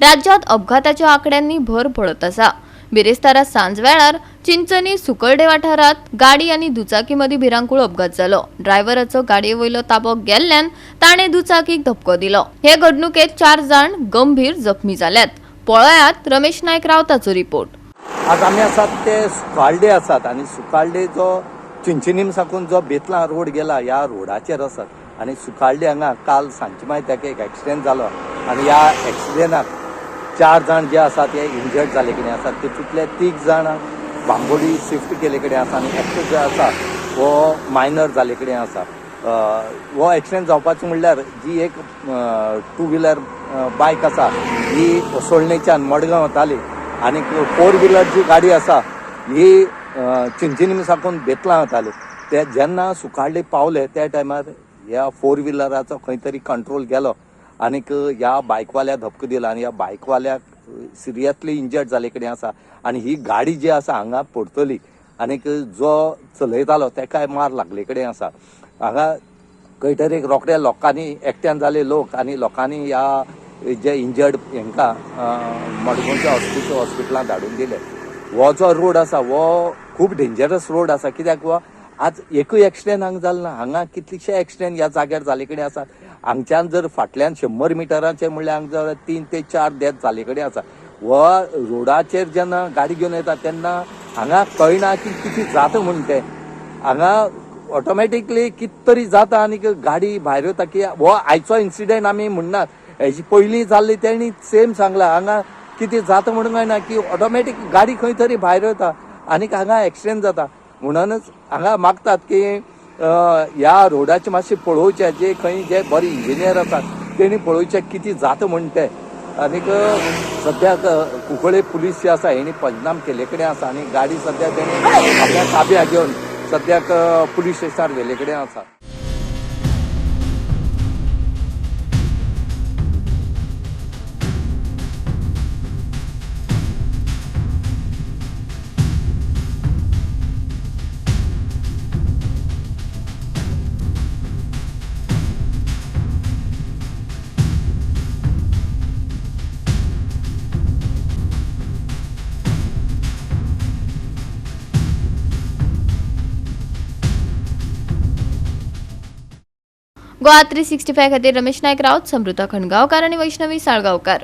राज्यात अपघाताच्या आकड्यांनी भर पडत आसा। बिरेस्तारा सांज वेळार चिंचणी सुकर्डे वाठारात गाडी आनी दुचाकीमदी भिरांकूळ अपघात जालो। ड्रायव्हराचो गाडयेवयलो ताबो गेल्ल्यान ताणे दुचाकीक धपको दिलो। हे घडणुकेत 4 जाण गंभीर जखमी जाल्यात। पळयात रमेश नायक रावताचो रिपोर्ट। आज आमी आसात ते सुकाळडे आसात आनी सुकाळडे जो चिंचणी साकून जो बेतला रोड गेला ह्या रोडाचेर आसात आनी सुकाळडे हांगा काल सांजचे मागीर एक एक्सिडेंट जालो आनी ह्या एक्सिडेंटाक 4 जाण जे आसात ते इंजर्ड जाले कडेन आसात। तेतूंतले 3 जाण बांबोळी शिफ्ट केले कडेन आसा आनी एकटो जो आसा वो मायनर जाले कडेन आसा। हो एक्सिडेंट जावपाचो म्हणल्यार जी एक 2 व्हिलर बायक आसा ही सोळणेच्यान मडगांव वताली आनी 4 व्हिलर जी गाडी आसा ही चिंचणी साकून बेतला वताली। ते जेन्ना सुकाळडे पावले त्या टायमार ह्या 4 व्हिलराचो खंय तरी कंट्रोल गेलो आनीक ह्या बायकवाल्या धपको दिला आनी ह्या बायकवाल्याक सिरियसली इंजर्ड जाले कडेन आसा आनी ही गाडी जी आसा हांगा पडटली आनीक जो चलयतालो तेकाय मार लागले कडेन आसा। हांगा खंय तरी रोखड्या लोकांनी एकट्यान जाले लोक आनी लोकांनी ह्या जे इंजर्ड हांकां मडगांवच्या हॉस्पिटलांत धाडून दिले। हो जो रोड आसा हो खूब डेंजरस रोड आसा कित्याक हो आज एकूय एक्सिडेंट हांगा जालो ना। हांगा कितलेशे एक्सिडेंट ह्या जाग्यार जाले कडेन आसा। हांगच्यान जर फाटल्यान 100 मिटरांचे म्हणल्यार हांगा 3 ते 4 डेथ जाले कडेन आसा। हो रोडाचेर जेन्ना गाडी घेवन येता तेन्ना हांगा कळना की कितें जाता म्हणून तें हांगा ऑटोमॅटिकली कितें तरी जाता आनी गाडी भायर वता की हो आयचो इन्सिडेंट आमी म्हणनात, हेजी पयलीं जाल्ली तेणी सेम सांगला हांगा कितें जाता म्हणून कळना की ऑटोमॅटीक गाडी खंय तरी भायर वता आनीक हांगा एक्सिडेंट जाता। म्हणूनच हांगा मागतात की ह्या रोडाचे मातशें पळोवचें, जे खंय जे बरे इंजिनियर आसात तेणी पळोवचें कितें जाता म्हण तें। आनीक सद्याक कुंकळे पुलीस जे आसा हेणी पंचनाम केले कडेन आसा आनी गाडी सद्याक तेणी आपल्या ताब्यात घेवन सद्याक पुलीस स्टेशनार व्हेले कडेन आसा। गोवा 365 खातीर रमेश नायक रावत, समृता खणगांवकार आनी वैष्णवी साळगांवकार।